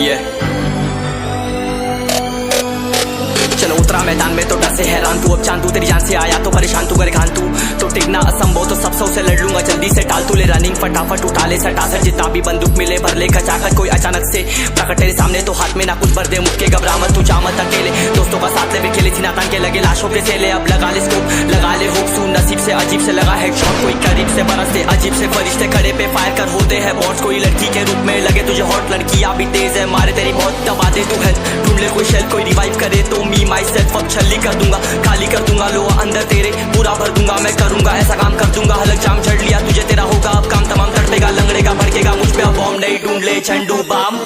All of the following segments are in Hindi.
Yeah. चलो उतरा मैदान में तो डर से हैरान तू, अब चांद तू तेरी जान से आया तो परेशान तू करे खान तू तो टिकना असंभव तो सब से लड़ लूंगा जल्दी से टाल तू ले रनिंग फटाफट उठा ले सटा सर जितना भी बंदूक मिले भर ले खचाखच कोई अचानक से प्रकट तेरे सामने तो हाथ में ना कुछ भर दे मुक्के घबरा मत तू जा मत अकेले दोस्तों का साथ ले खेले थी नातान के लगे लाशों के सेले अब लगा ले स्कोप लगा ले होप सू नसीब से अजीब से लगा हेडशॉट कोई करीब से बरसते अजीब से फरिश्ते खड़े पे फायर कर होते हैं बॉट्स कोई लड़की के रूप में लगे तुझे हॉट लड़कियां भी तेज है मारे तेरी बहुत दबा दे तू हेल्थ ढूंढ ले कोई शेल कोई रिवाइव करे तो मी माई सेल्फ अब छल्ली कर दूंगा खाली कर दूंगा लो अंदर तेरे पूरा भर दूंगा मैं करूंगा ऐसा काम कर दूंगा हलक जाम झड़ लिया तुझे तेरा होगा अब काम तमाम तड़पेगा लंगड़ेगा भड़केगा मुझ पे अब बॉम्ब नहीं ढूंढ ले Zandu balm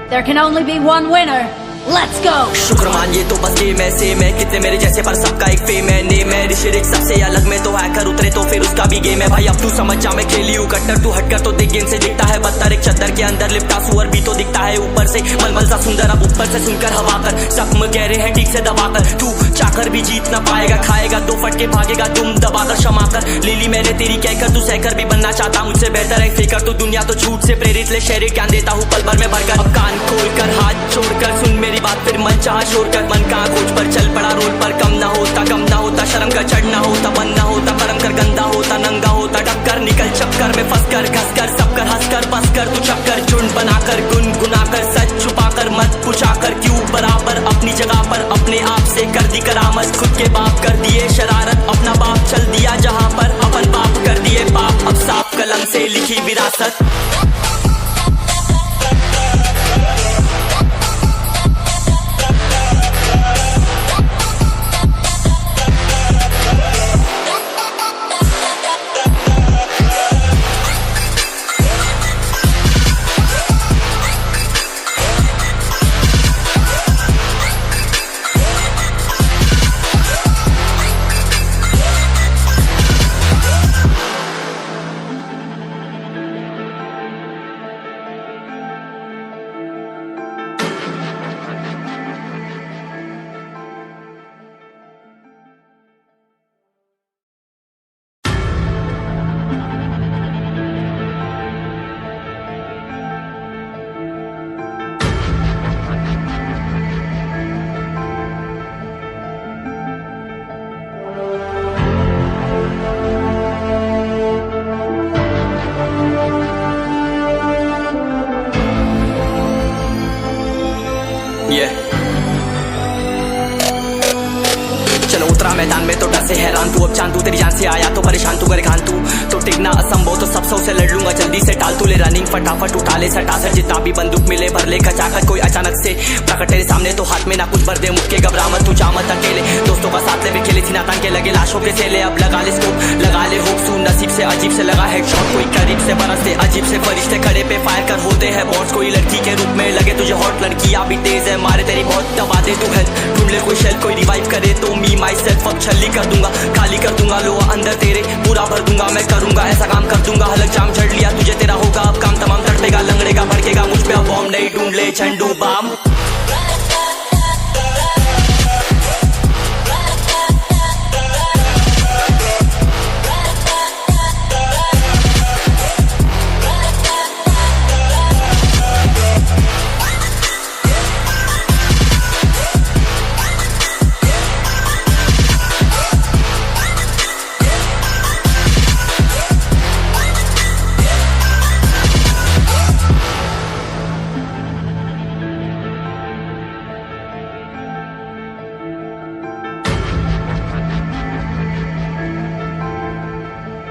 There can only be one winner. Let's go! शुक्र मानिए तो बस गेम ऐसे मैं कितने मेरे जैसे पर सबका एक फेम है नेम है ऋषिरिक सबसे अलग में तो हैकर उतरे तो फिर उसका भी गेम है भाई अब तू समझ जा मैं खेली हूँ कट्टर तू हटकर तो देख गेम से दिखता है बदतर एक चद्दर के अंदर लिपटा सुअर भी तो दिखता है ऊपर से मलमल सा सुंदर अब ऊपर से सुनकर हवा कर जख्म गहरे हैं ठीक से दबाकर तू चाकर भी जीत ना पाएगा खाएगा दो फटके भागेगा तुम दबाकर क्षमा कर ले ली मैंने तेरी कहकर तू सहकर भी बनना चाहता मुझसे बेहतर है फेकर तू दुनिया तो झूठ से प्रेरित ले शहर ज्ञान देता हूँ पल भर में भरकर अब कान खोलकर हाथ छोड़कर सुन मेरी बात फिर मन चाह शोर कर मन का खोज पर चल पड़ा रोड पर कम ना होता शर्म का चढ़ना होता बनना होता परम कर गंदा होता नंगा होता टक्कर निकल चक्कर में फंस कर घस कर सब कर हंस कर बस कर तू चक्कर झुंड बनाकर गुनगुनाकर सच छुपाकर मत पूछाकर क्यों बराबर अपनी जगह पर अपने आप से कर दी करामत खुद के बाप कर दिए शरारत अपना बाप चल दिया जहाँ पर अपन बाप कर दिए बाप अब साफ कलम से लिखी विरासत चलो उतरा मैदान में तो डर से हैरान तू अब चांद तू तेरी जान से आया तो परेशान तू करे खान तू तो टिकना असंभव तो सब से लड़ लूंगा जल्दी से टाल तू ले रनिंग फटाफट उठा ले सटा सर जितना भी बंदूक मिले भर ले खचाखच कोई अचानक से प्रकट तेरे सामने तो हाथ में ना कुछ भर दे मुक्के घबरा मत तू जा मत अकेले दोस्तों का साथ ले खेले थी नातान के लगे लाशों के सेले अब लगा ले स्कोप लगा ले होप सू नसीब से अजीब से लगा हेडशॉट कोई करीब से बरसते अजीब से फरिश्ते खड़े पे फायर कर होते हैं बॉट्स कोई लड़की के रूप में लगे तुझे हॉट लड़कियां भी तेज है मारे तेरी बहुत दबा दे तू हेल्थ ढूंढ ले कोई शेल कोई रिवाइव करे तो मी माई सेल्फ अब छल्ली कर दूंगा खाली कर दूंगा लो अंदर तेरे पूरा भर दूंगा मैं करूंगा ऐसा काम कर दूंगा हलक जाम झड़ लिया तुझे तेरा होगा अब काम तमाम तड़पेगा लंगड़ेगा भड़केगा मुझ पे अब बॉम्ब नहीं ढूंढ ले Zandu balm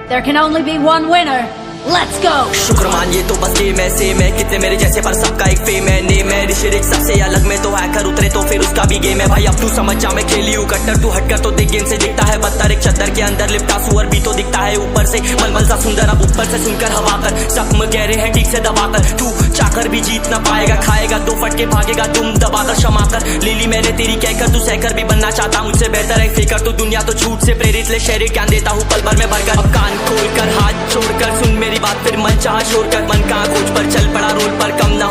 There can only be one winner. Let's go! शुक्र मानिए तो बस गेम ऐसे मैं कितने मेरे जैसे पर सबका एक फेम है नेम है ऋषिरिक सबसे अलग में तो हैकर उतरे तो फिर उसका भी गेम है भाई अब तू समझ जा मैं खेली हूँ कट्टर तू हटकर तो देख गेम से दिखता है बदतर एक चद्दर के अंदर लिपटा सुअर भी तो दिखता है ऊपर से मलमल सा सुंदर अब ऊपर से सुनकर हवा कर जख्म गहरे हैं ठीक से दबाकर तू चाकर भी जीत ना पाएगा खाएगा दो फटके भागेगा तुम दबाकर क्षमा कर ले ली मैंने तेरी कहकर तू सहकर भी बनना चाहता मुझसे बेहतर है फेकर तू दुनिया तो झूठ से प्रेरित ले शहर ज्ञान देता हूँ पल भर में भरकर अब कान खोल कर हाथ छोड़कर सुन मेरी बात फिर मन चाह शोर कर मन कहाँ खोज पर चल पड़ा रोड पर कम ना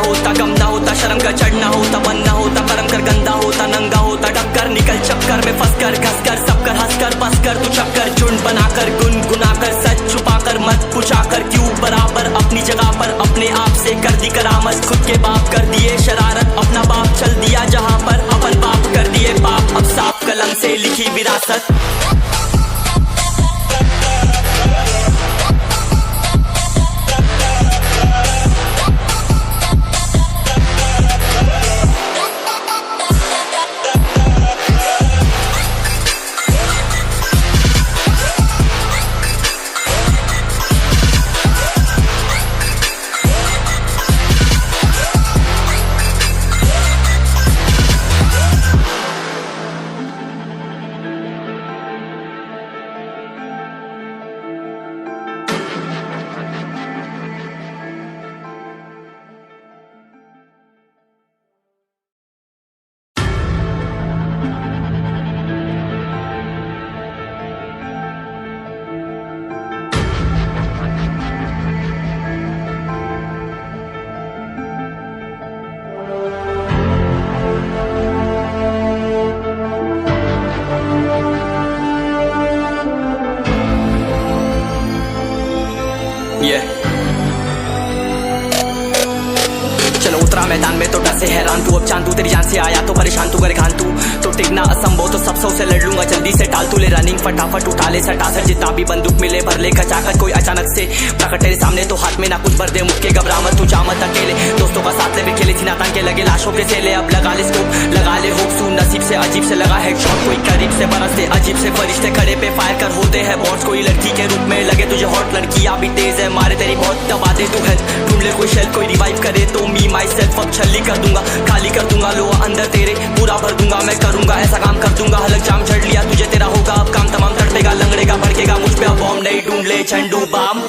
होता शर्म का चढ़ना होता बनना होता कर्म कर गंदा होता नंगा होता डक्कर निकल चक्कर में फंस कर घस कर सब कर हंस कर बस कर तू चक्कर झुंड बनाकर गुनगुनाकर सच छुपाकर मत पूछाकर क्यों बराबर अपनी जगह पर अपने आप से कर दी करामत खुद के बाप कर दिए शरारत अपना बाप चल दिया जहाँ पर अपन बाप कर दिए बाप अब साफ कलम से लिखी विरासत चलो उतरा मैदान में तो डर से हैरान तू अब चांद तू तेरी जान से आया तो परेशान तू करे खान तू तो टिकना असंभव तो सब सौ से लड़ लूंगा जल्दी से टाल तू ले रनिंग फटाफट उठा ले सटा सर जितना भी बंदूक मिले भर ले खचाकर कोई अचानक से प्रकट तेरे सामने तो हाथ में ना कुछ भर दे मुक्के घबरा मत तू जा मत अकेले दोस्तों का साथ ले भी खेले थी नातान के लगे लाशों के सेले अब लगा ले स्कोप लगा ले होप सू नसीब से अजीब से लगा हेडशॉट कोई करीब से बरसते अजीब से फरिश्ते खड़े पे फायर कर होते हैं बॉस कोई लड़की के रूप में लगे तुझे हॉट लड़कियां भी तेज है मारे तेरी बहुत दबा दे तू हेल्थ ढूंढ ले कोई शेल कोई रिवाइव करे तो मी माई सेल्फ अब छल्ली कर दूंगा खाली कर दूंगा लोहा अंदर तेरे पूरा भर दूंगा मैं करूंगा ऐसा काम कर दूंगा हलक जाम चढ़ लिया तुझे तेरा होगा अब काम तमाम तड़पेगा लंगड़ेगा भड़केगा मुझ पे अब बॉम्ब नहीं ढूंढ ले Zandu balm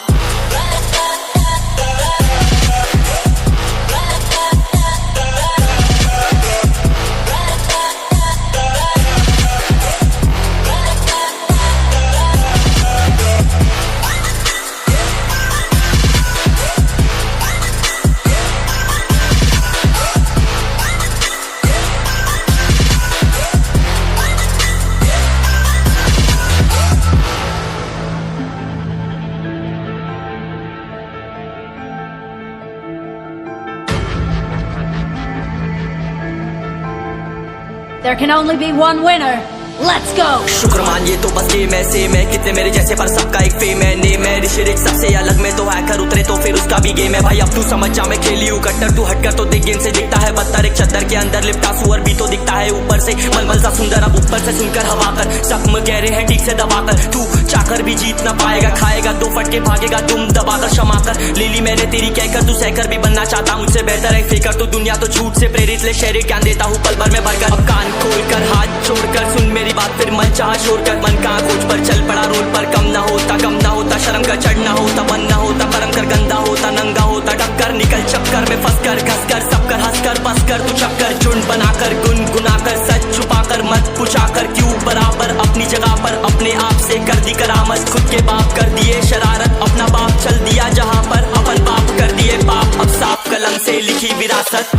There can only be one winner. Let's go! शुक्र मानिए तो बस गेम ऐसे मैं कितने मेरे जैसे पर सबका एक फेम है नेम है ऋषिरिक सबसे अलग में तो हैकर उतरे तो फिर उसका भी गेम है भाई अब तू समझ जा मैं खेली हूँ कट्टर तू हटकर तो देख गेम से दिखता है बदतर एक चद्दर के अंदर लिपटा सुअर भी तो दिखता है ऊपर से मलमल सा सुंदर अब ऊपर से सुनकर हवा कर जख्म गहरे हैं ठीक से दबाकर तू चाकर भी जीत ना पाएगा खाएगा दो फटके भागेगा तुम दबाकर क्षमा कर ले ली मैंने तेरी कहकर तू सहकर भी बनना चाहता मुझसे बेहतर है फेकर तू दुनिया तो झूठ से प्रेरित ले शहर ज्ञान देता हूँ पल भर में भरकर अब कान खोल कर हाथ छोड़कर सुन मेरी बात फिर मन चाह शोर कर मन कहाँ खोज पर चल पड़ा रोड पर कम ना होता शर्म का चढ़ना होता बनना होता कर्म कर गंदा होता नंगा होता डक्कर निकल चक्कर में फंस कर घस कर सब कर हंस कर बस कर तू चक्कर झुंड बनाकर गुनगुनाकर सच छुपाकर मत पूछाकर क्यों बराबर अपनी जगह पर अपने आप से कर दी करामत खुद के बाप कर दिए शरारत अपना बाप चल दिया जहाँ पर अपन बाप कर दिए बाप अब साफ कलम से लिखी विरासत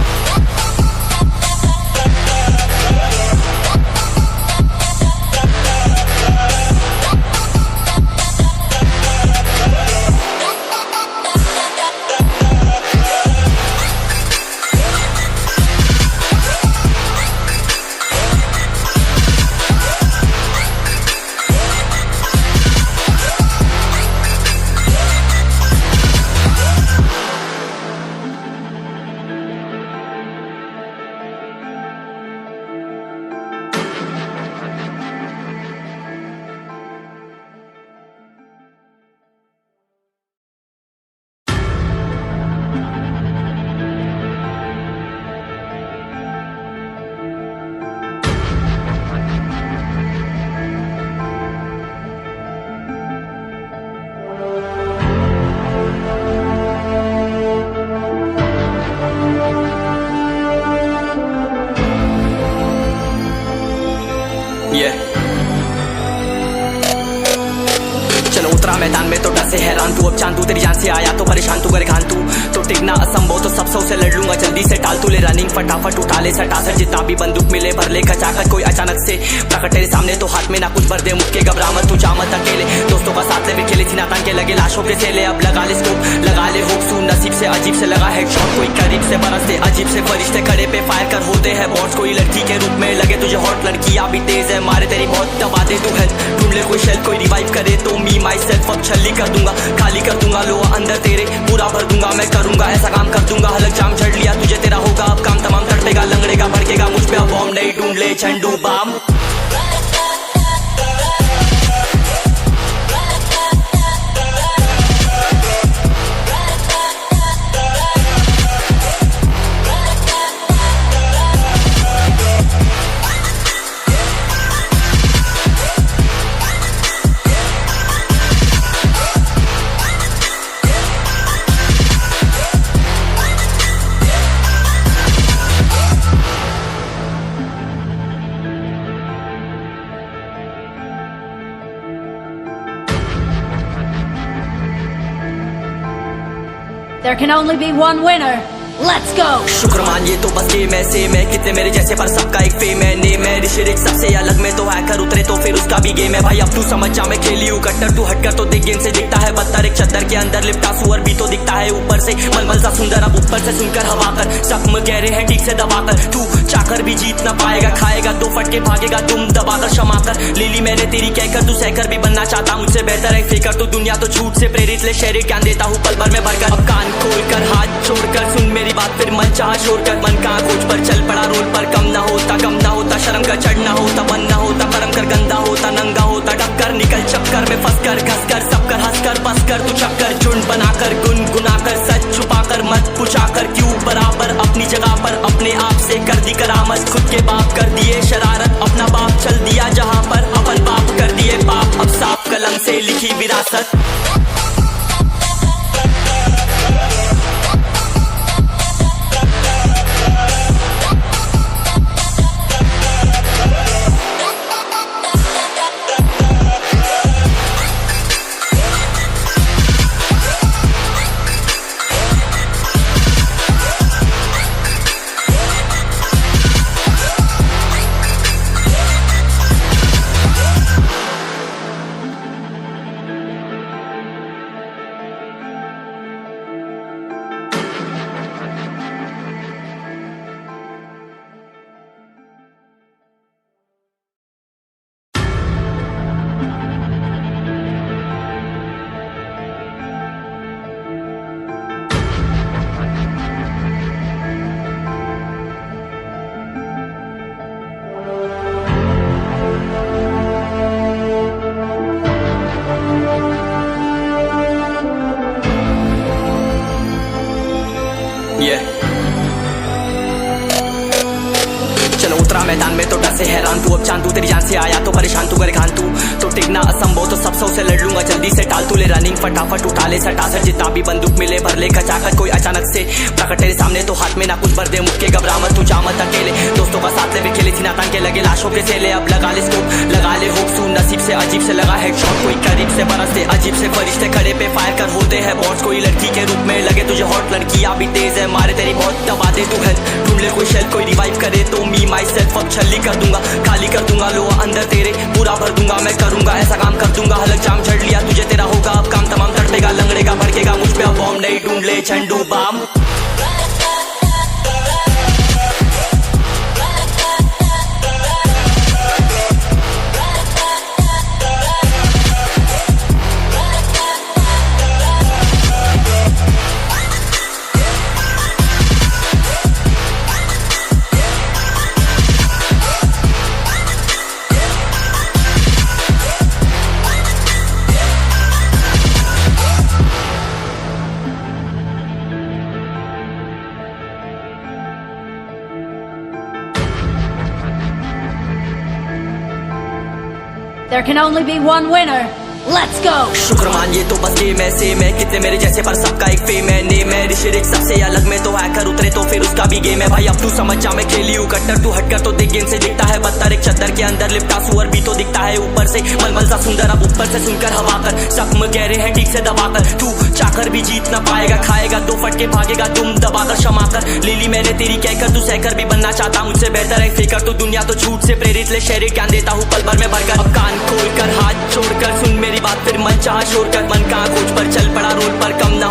चलो उतरा मैदान में तो डर से हैरान तू, अब चांद तू तेरी जान से आया तो परेशान तू करे खान तू तो टिकना असंभव तो सब से लड़ लूंगा जल्दी से टाल तू ले रनिंग फटाफट उठा ले सटा सर जितना भी बंदूक मिले भर ले खचाकर कोई अचानक से प्रकट तेरे सामने तो हाथ में ना कुछ भर दे मुक्के घबरा मत तू जा मत अकेले दोस्तों का साथ ले भी खेले थी नातान के लगे लाशों के सेले अब लगा ले स्कोप लगा ले होप सू नसीब से अजीब से लगा हेडशॉट कोई करीब से बरसते अजीब से फरिश्ते खड़े पे फायर कर होते हैं बॉट्स कोई लड़की के रूप में लगे तुझे हॉट लड़कियां भी तेज है मारे तेरी बहुत दबा दे तू हेल्थ ढूंढ ले कोई शेल कोई रिवाइव करे तो मी माई सेल्फ अब छल्ली कर दूंगा खाली कर दूंगा लो अंदर तेरे पूरा भर दूंगा मैं करूंगा ऐसा काम कर दूंगा हलक जाम छड़ लिया तुझे तेरा होगा अब काम तमाम तड़पेगा लंगड़ेगा भड़केगा मुझ पे अब बॉम्ब नहीं ढूंढ ले Zandu balm There can only be one winner. Let's go! शुक्रमान ये तो बस गेम ऐसे मैं कितने मेरे जैसे पर सबका एक फेम है नेम है ऋषिरिक सबसे अलग में तो हैकर उतरे तो फिर उसका भी गेम है भाई अब तू समझ जा मैं खेली हूँ कट्टर तू हटकर तो देख गेम से दिखता है बदतर एक चद्दर के अंदर लिपटा सुअर भी तो दिखता है ऊपर से मलमल सा सुंदर अब ऊपर से सुनकर हवा कर जख्म गहरे हैं ठीक से दबाकर तू चाकर भी जीत ना पाएगा खाएगा दो फटके भागेगा तुम दबाकर क्षमा कर ले ली मैंने तेरी कहकर तू सहकर भी बनना चाहता मुझसे बेहतर है फेकर तू दुनिया तो झूठ से प्रेरित ले शहरी ज्ञान देता हूँ पल भर में भरकर अब कान खोल कर हाथ छोड़कर सुन मेरी बात फिर मन चाह शोर कर मन का खोज पर चल पड़ा रोड पर कम ना होता शर्म का चढ़ना होता बन ना होता कर्म कर गंदा होता नंगा होता डबकर निकल चक्कर में फंस कर घस कर सब कर हंस कर बस कर तू चक्कर झुंड बनाकर गुनगुनाकर सच छुपाकर मत पूछाकर क्यों बराबर अपनी जगह पर अपने आप से कर दी करामत खुद के बाप कर दिए शरारत अपना बाप चल दिया जहाँ पर अपन बाप कर दिए बाप अब साफ कलम से लिखी विरासत चलो उतरा मैदान में तो डर से हैरान तू अब चांद तू तेरी जान से आया तो परेशान तू करे खान तू तो टिकना असंभव तो सब से लड़ लूंगा जल्दी से टाल तू ले रनिंग फटाफट उठा ले सटा सर जितना भी बंदूक मिले भर ले खचाकर कोई अचानक से प्रकट तेरे सामने तो हाथ में ना कुछ भर दे मुक्के घबरा मत तू जा मत अकेले दोस्तों का साथ ले भी खेली थी नातान के लगे लाशों के सेले अब लगा ले स्कोप लगा ले होप सू नसीब से अजीब से लगा हेडशॉट कोई करीब से बरसते अजीब से फरिश्ते खड़े पे फायर कर होते हैं बॉट्स कोई लड़की के रूप में लगे तुझे हॉट लड़कियां भी तेज है मारे तेरी बहुत दबा दे तू हेल्थ ढूंढ ले कोई शेल कोई रिवाइव करे तो मी माई सेल्फ अब छल्ली कर दूंगा खाली कर दूंगा लो अंदर तेरे पूरा भर दूंगा मैं करूंगा ऐसा काम कर दूंगा हलक जाम छड़ लिया तुझे तेरा होगा अब काम तमाम तड़पेगा लंगड़ेगा भड़केगा मुझ पे अब बॉम्ब नहीं ढूंढ ले Zandu balm There can only be one winner. Let's go. शुक्र मान ये तो बस गेम है सेम है कितने मेरे जैसे पर सबका एक फेम है नेम है ऋषिरिक सबसे अलग में तो हैकर उतरे तो फिर उसका भी गेम है भाई अब तू समझ जा मैं खेली हूँ कट्टर तू हटकर तो देख गेम से दिखता है बत्तर एक चद्दर के अंदर लिपटा सुअर भी तो दिखता है ऊपर से मलमल सा सुंदर अब ऊपर से सुनकर हवा कर जख्म गहरे हैं ठीक से दबाकर तू चाकर भी जीत ना पाएगा खाएगा दो फटके भागेगा तुम दबाकर क्षमा कर ले ली मैंने तेरी कहकर तू सहकर भी बनना चाहता मुझसे बेहतर है फिकर तू दुनिया तो झूठ से प्रेरित ले शेर ज्ञान देता हूँ पल भर में भरकर अब कान खोलकर हाथ छोड़कर सुन मेरी बात फिर मन चाह शोर कर मन कहाँ खोज पर चल पड़ा रोड पर कम ना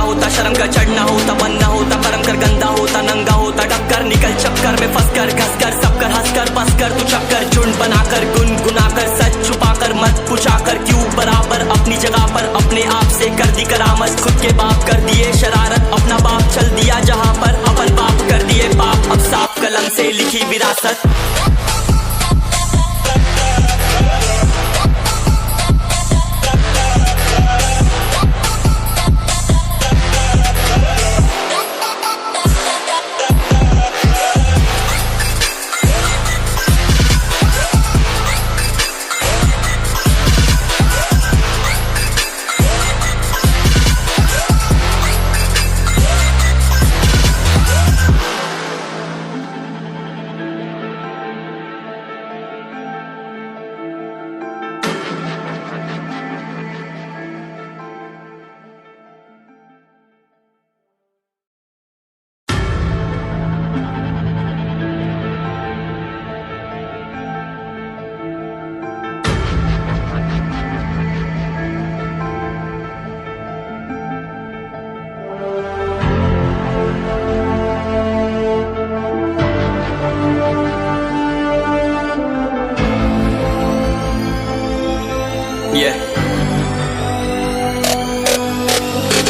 होता शर्म का चढ़ना होता बन ना होता परम कर गंदा होता नंगा होता टक्कर निकल चक्कर में फंस कर घस कर सब कर हंस कर बस कर तू चक्कर झुंड बनाकर गुनगुनाकर सच छुपाकर मत पूछाकर क्यों बराबर अपनी जगह पर अपने आप से कर दी करामत खुद के बाप कर दिए शरारत अपना बाप चल दिया जहाँ पर अपन बाप कर दिए बाप अब साफ कलम से लिखी विरासत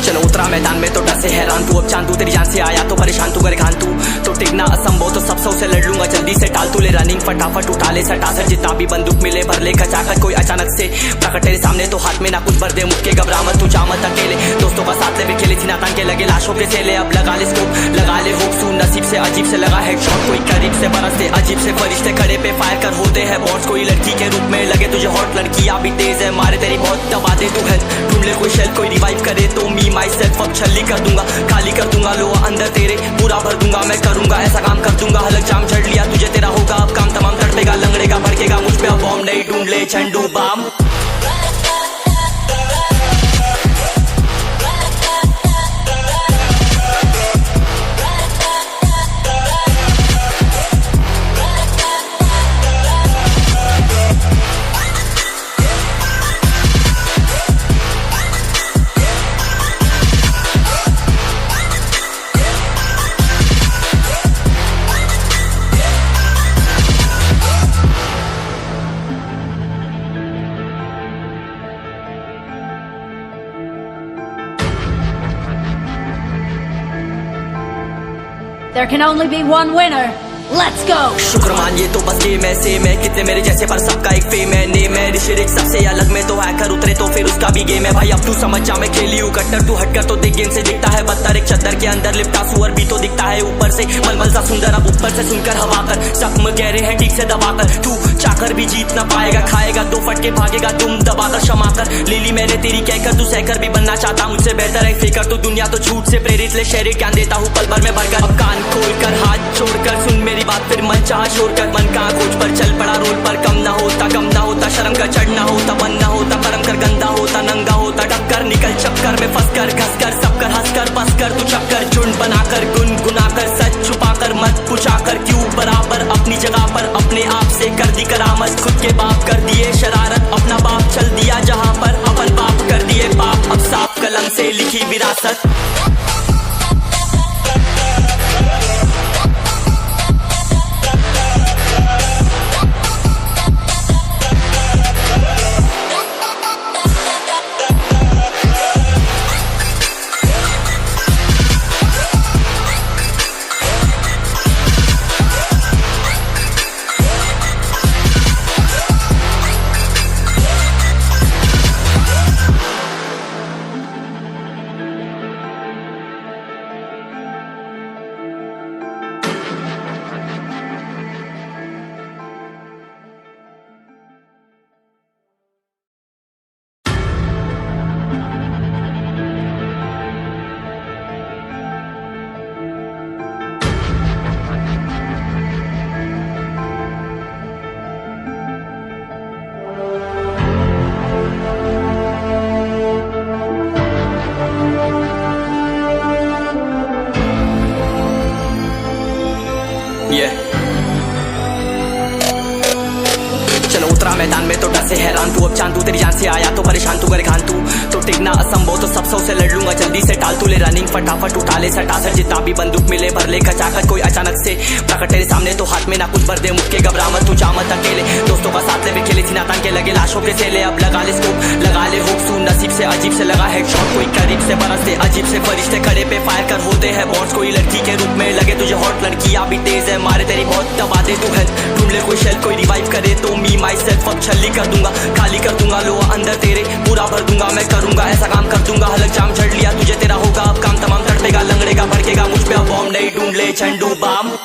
चलो उतरा मैदान में तो डर से हैरान तू अब चांद तू तेरी जान से आया तो परेशान तू करे खान तू तो टिकना असंभव तो सब से लड़ लूंगा जल्दी से टाल तू ले रनिंग फटाफट उठा ले सटा सर जितना भी बंदूक मिले भर ले खचाकर कोई अचानक से प्रकट तेरे सामने तो हाथ में ना कुछ भर दे मुक्के घबरा मत तू जामत अकेले दोस्तों का साथ ले खेली थी नातान के लगे लाशों के सेले अब लगा ले स्कोप लगा ले होप सू नसीब से अजीब से लगा हेडशॉट कोई करीब से बरसते अजीब से फरिश्ते खड़े पे फायर कर होते हैं बॉस कोई लड़की के रूप में लगे तुझे हॉट लड़की अभी तेज है मारे तेरी बहुत दबा दे तू हेल्थ ढूंढ ले कोई शेल कोई रिवाइव करे तो मी माई सेल्फ अब छल्ली कर दूंगा खाली कर दूंगा लो अंदर तेरे पूरा भर दूंगा मैं करूंगा ऐसा काम कर दूंगा हलक जाम झड़ लिया तुझे तेरा होगा अब काम तमाम तड़पेगा लंगड़ेगा भड़केगा मुझ पे अब बॉम्ब नहीं ढूंढ ले Zandu balm There can only be one winner. Let's go. शुक्र मान ये तो बस गेम है सेम है कितने मेरे जैसे पर सबका एक फेम है नेम है ऋषिरिक सबसे अलग में तो हैकर उतरे तो फिर उसका भी गेम है भाई अब तू समझ जा मैं खेली हूँ कट्टर तू हटकर तो देख गेम से दिखता है बत्तर एक चद्दर के अंदर लिपटा सुअर भी तो दिखता है ऊपर से मलमल सा सुंदर अब ऊपर से सुनकर हवा कर जख्म गहरे हैं ठीक से दबाकर तू चाकर भी जीत ना पाएगा खाएगा दो फटके भागेगा तुम दबाकर क्षमा कर ले ली मैंने तेरी कहकर तू सहकर भी बनना चाहता मुझसे बेहतर है फिकर तू दुनिया तो झूठ से प्रेरित ले शेर ज्ञान देता हूँ पल भर में भरकर अब कान खोलकर हाथ छोड़कर सुन मेरी बात फिर मन चाह शोर कर मन कहाँ खोज पर चल पड़ा रोड पर कम ना होता शर्म का चढ़ना होता बन ना होता परम कर गंदा होता नंगा होता टक्कर निकल चक्कर में फंस कर घस कर सब कर हंस कर बस कर तू चक्कर झुंड बनाकर गुनगुनाकर सच छुपाकर मत पूछाकर क्यों बराबर अपनी जगह पर अपने आप से कर दी करामत खुद के बाप कर दिए शरारत अपना बाप चल दिया जहाँ पर अपन बाप कर दिए बाप अब साफ कलम से लिखी विरासत मैदान में तो डर से हैरान तू, अब चांद तू तेरी जान से आया तो परेशान तू, करे खान तू तो टिकना असंभव, तो सब से लड़ लूंगा जल्दी से, टाल तू ले रनिंग फटाफट उठा ले सटासट, जितना भी बंदूक मिले भर ले खचाखच, कोई अचानक से प्रकट तेरे सामने तो हाथ में ना कुछ भर दे, मुझके घबरा मत तू जा मत अकेले, दोस्तों का साथ ले भी खेले सीना तान के लगे लाशों के सेले, अब लगा ले स्कोप लगा ले होप सुन नसीब से अजीब से लगा हेडशॉट, कोई करीब से बरसते अजीब से फरिश्ते खड़े पे फायर कर होते हैं बॉन्ड्स, कोई लड़की के रूप में लगे तुझे हॉट, लड़कियां भी तेज है मारे तेरी बहुत दबा दे तू हेल्थ, ढूंढ ले कोई शेल कोई रिवाइव करे तो मी माई सेल्फ अब छल्ली कर दूंगा, खाली कर दूंगा लोहा अंदर तेरे पूरा भर दूंगा, मैं करूंगा ऐसा काम कर दूंगा, हलक जाम झड़ लिया तुझे तेरा होगा अब काम तमाम, तड़पेगा लंगड़ेगा भड़केगा मुझ पे अब बॉम्ब नहीं ढूंढ ले झंडू बाम।